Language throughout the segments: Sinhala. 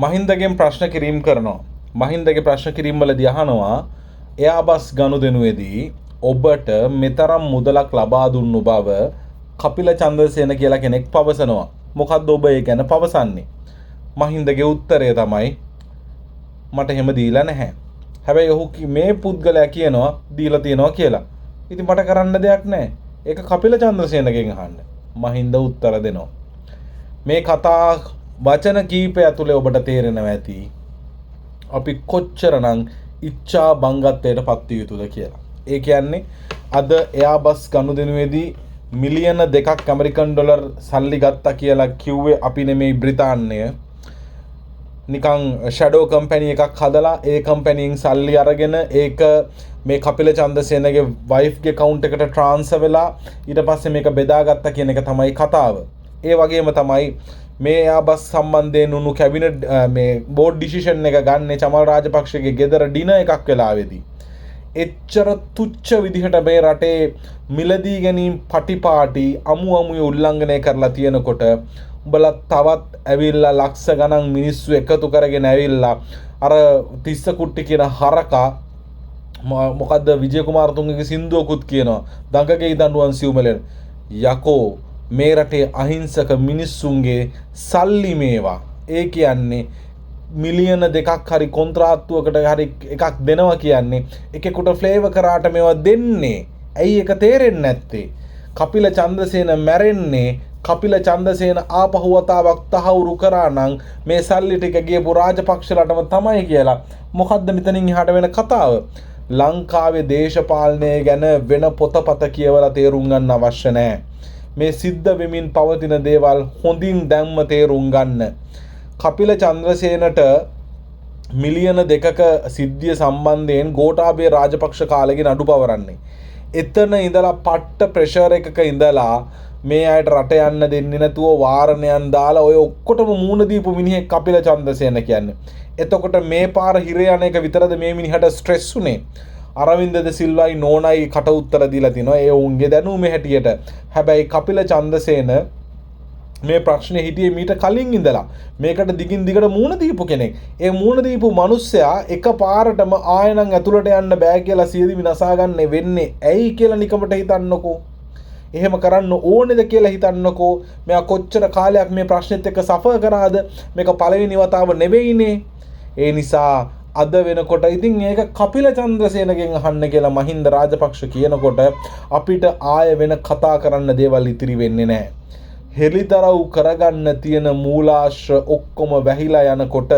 මහින්දගෙන් ප්‍රශ්න කිරීම් කරනවා. මහින්දගේ ප්‍රශ්න කිරීම් වලදී අහනවා එයාබස් ගනුදෙනුවේදී ඔබට මෙතරම් මුදලක් ලබා දුන්නු බව කපිල චන්ද්‍රසේන කියලා කෙනෙක් පවසනවා. මොකක්ද ඔබ ඒ ගැන පවසන්නේ? මහින්දගේ උත්තරය තමයි මට එහෙම දීලා නැහැ. හැබැයි ඔහු මේ පුද්ගලයා කියනවා දීලා තියෙනවා කියලා. ඉතින් මට කරන්න දෙයක් නැහැ. ඒක කපිල චන්ද්‍රසේනගෙන් අහන්න. මහින්ද උත්තර දෙනවා. මේ කතා වචන කීපය ඇතුලේ ඔබට තේරෙනවා ඇති අපි කොච්චරනම් ඉච්ඡා බංගත්වයට පත් විය යුතුද කියලා. ඒ කියන්නේ අද එයාබස් ගනුදෙනුවේදී මිලියන 2ක් ඇමරිකන් ඩොලර් සල්ලි ගත්තා කියලා කිව්වේ අපි නෙමෙයි බ්‍රිතාන්‍යය. නිකන් ෂැඩෝ කම්පැනි එකක් හදලා ඒ කම්පැනියෙන් සල්ලි අරගෙන ඒක මේ කපිල චන්ද්‍රසේනගේ වයිෆ්ගේ account එකට ට්‍රාන්ස්ෆර් වෙලා ඊට පස්සේ මේක බෙදාගත්තා කියන එක තමයි කතාව. ඒ වගේම තමයි මේ එයාබස් සම්බන්ධයෙන් උණු කැබිනට් මේ බෝඩ් ඩිසිෂන් එක ගන්න චමල් රාජපක්ෂගේ ගෙදර ඩිනර් එකක් වෙලාවේදී එච්චර තුච්ච විදිහට මේ රටේ මිලදී ගැනීම පටිපාටි අමුයේ උල්ලංඝනය කරලා තියෙනකොට උඹලා තවත් ඇවිල්ලා ලක්ෂ ගණන් මිනිස්සු එකතු කරගෙන ඇවිල්ලා අර තිස්ස කුට්ටි කියන හරකා මොකද්ද විජය කුමාරතුංගගේ සින්දුවකුත් කියනවා දඟගේ දඬුවම් සිව්මලෙන් යකෝ මේ රටේ අහිංසක මිනිස්සුන්ගේ සල්ලි මේවා. ඒ කියන්නේ මිලියන 2ක් හරි කොන්ත්‍රාත්තුවකට හරි එකක් දෙනවා කියන්නේ එකෙකුට ෆ්ලේවර් කරාට මේවා දෙන්නේ. ඇයි ඒක තේරෙන්නේ නැත්තේ? කපිල චන්ද්‍රසේන මැරෙන්නේ කපිල චන්ද්‍රසේන ආපහු වතාවක් තහවුරු කරා නම් මේ සල්ලි ටික ගියපු රාජපක්ෂලටම තමයි කියලා. මොකද්ද මෙතනින් එහාට වෙන කතාව? ලංකාවේ දේශපාලනය ගැන වෙන පොතපත කියවලා තේරුම් ගන්න අවශ්‍ය නැහැ. මේ සිද්ධ වෙමින් පවතින දේවල් හොඳින් දැම්ම තේරුම් ගන්න. කපිල චන්ද්‍රසේනට මිලියන 2ක සිද්ධිය සම්බන්ධයෙන් ගෝඨාභය රාජපක්ෂ කාලෙකින් අඩු පවරන්නේ. එතන ඉඳලා පට්ට ප්‍රෙෂර් එකක ඉඳලා මේ අයට රට යන්න දෙන්නේ නැතුව වාරණයන් දාලා ඔය ඔක්කොටම මූණ දීපු මිනිහෙක් කපිල චන්ද්‍රසේන කියන්නේ. එතකොට මේ පාර හිර යන එක විතරද මේ මිනිහට ස්ට්‍රෙස් උනේ? අරවින්ද ද සිල්වායි නෝනයි කට උත්තර දීලා තිනවා ඒ උන්ගේ දැනුමේ හැටියට. හැබැයි කපිල චන්ද්‍රසේන මේ ප්‍රශ්නේ හිටියේ මීට කලින් ඉඳලා මේකට දිගින් දිගට මූණ දීපු කෙනෙක්. ඒ මූණ දීපු මිනිස්සයා එකපාරටම ආයෙනම් ඇතුළට යන්න බෑ කියලා සියදි විනාසා ගන්න වෙන්නේ ඇයි කියලා නිකමට හිතන්නකෝ. එහෙම කරන්න ඕනේද කියලා හිතන්නකෝ. මෙයා කොච්චර කාලයක් මේ ප්‍රශ්නෙත් එක්ක සෆර් කරාද? මේක පළවෙනි වතාව නෙවෙයිනේ. ඒ නිසා අද වෙනකොට ඉතින් ඒක කපිල චන්ද්‍රසේනගෙන් අහන්න කියලා මහින්ද රාජපක්ෂ කියනකොට අපිට ආය වෙන කතා කරන්න දේවල් ඉතිරි වෙන්නේ නැහැ. හෙලිදරව් කරගන්න තියෙන මූලාශ්‍ර ඔක්කොම වැහිලා යනකොට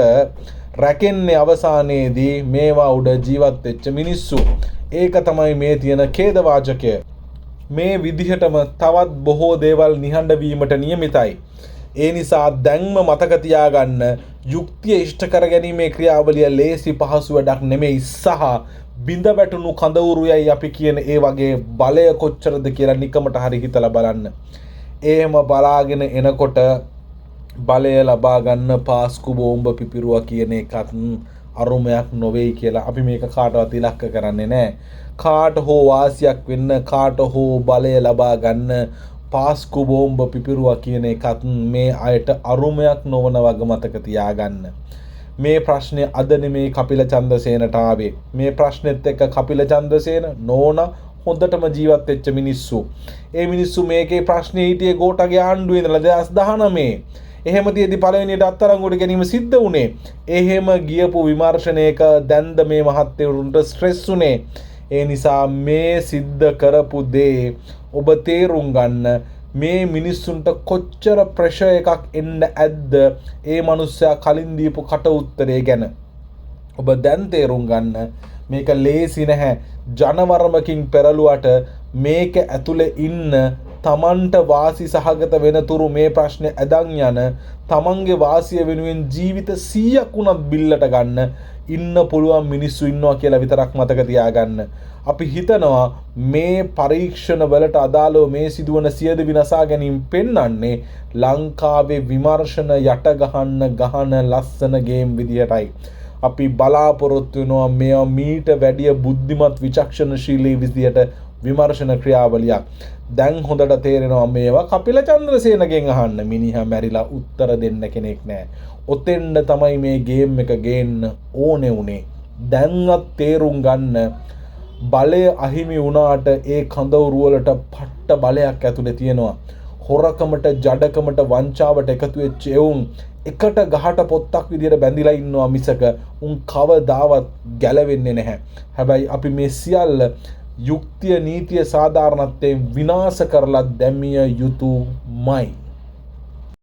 රැකෙන්නේ අවසානයේදී මේවා උඩ ජීවත් වෙච්ච මිනිස්සු. ඒක තමයි මේ තියෙන ඛේදවාචකය. මේ විදිහටම තවත් බොහෝ දේවල් නිහඬ වීමට නියමිතයි. ඒ නිසා දැන්ම මතක තියාගන්න යුක්තිය ඉෂ්ට කර ගැනීමේ ක්‍රියාවලිය ලේසි පහසු වැඩක් නෙමෙයි සහ බිඳ වැටුණු කඳවුරුයයි අපි කියන ඒ වගේ බලය කොච්චරද කියලා නිකමට හරි හිතලා බලන්න. එහෙම බලාගෙන එනකොට බලය ලබා ගන්න පාස්කු බෝම්බ පිපිරුවා කියන එකත් අරුමයක් නොවේයි කියලා අපි මේක කාටවත් ඉලක්ක කරන්නේ නැහැ. කාට හෝ වාසියක් වෙන්න කාට හෝ බලය ලබා ගන්න පාස්කු බෝම්බ පිපිරුවා කියන එකත් මේ අයට අරුමයක් නොවන වග මතක තියාගන්න. මේ ප්‍රශ්නේ අද නෙමේ කපිල චන්ද්‍රසේනට ආවේ. මේ ප්‍රශ්නෙත් එක්ක කපිල චන්ද්‍රසේන නෝනා හොඳටම ජීවත් වෙච්ච මිනිස්සු. ඒ මිනිස්සු මේකේ ප්‍රශ්නේ හිටියේ ගෝඨගේ ආණ්ඩුවේ ඉඳලා 2019. එහෙම තියදී පළවෙනියට අත්අඩංගුවට ගැනීම සිද්ධ වුණේ. එහෙම ගියපු විමර්ශනයක දැන්ද මේ මහත්තයරුන්ට ස්ට්‍රෙස් උනේ. ඒ නිසා මේ සිද්ධ කරපු දේ ඔබ තේරුම් ගන්න. මේ මිනිස්සුන්ට කොච්චර ප්‍රෙෂර් එකක් එන්න ඇද්ද ඒ මිනිස්සයා කලින් දීපු කට උත්තරේ ගැන. ඔබ දැන් තේරුම් ගන්න මේක ලේසි නැහැ. ජනවරමකින් පෙරළුවට මේක ඇතුලේ ඉන්න තමන්ට වාසි සහගත වෙන තුරු මේ ප්‍රශ්නේ ඇදන් යන තමන්ගේ වාසිය වෙනුවෙන් ජීවිත 100ක් උනත් බිල්ලට ගන්න ඉන්න පුළුවන් මිනිස්සු ඉන්නවා කියලා විතරක් මතක තියාගන්න. අපි හිතනවා මේ පරීක්ෂණ වලට අදාළව මේ සිදුවන සියද විනාසා ගැනීම පෙන්වන්නේ ලංකාවේ විමර්ශන යට ගහන ලස්සන ගේම් විදියටයි. අපි බලාපොරොත්තු වෙනවා මෙයා මීට වැඩිය බුද්ධිමත් විචක්ෂණශීලී විදියට විමර්ශන ක්‍රියාවලියක්. දැන් හොඳට තේරෙනවා මේවා කපිල චන්ද්‍රසේනගෙන් අහන්න. මිනිහා මැරිලා උත්තර දෙන්න කෙනෙක් නැහැ. ඔතෙන්ද තමයි මේ ගේම් එක ගේන්න ඕනේ උනේ. දැන්වත් තේරුම් ගන්න බලය අහිමි වුණාට ඒ කඳවුරු වලට පට්ට බලයක් ඇතුලේ තියෙනවා. හොරකමට, ජඩකමට, වංචාවට එකතු වෙච්ච එවුන් එකට ගහට පොත්තක් විදියට බැඳිලා ඉන්නවා මිසක උන් කවදාවත් ගැලවෙන්නේ නැහැ. හැබැයි අපි මේ සියල්ල යුක්තිය, නීතිය, සාධාරණත්වයෙන් විනාශ කරලා දැමිය යුතුමයි.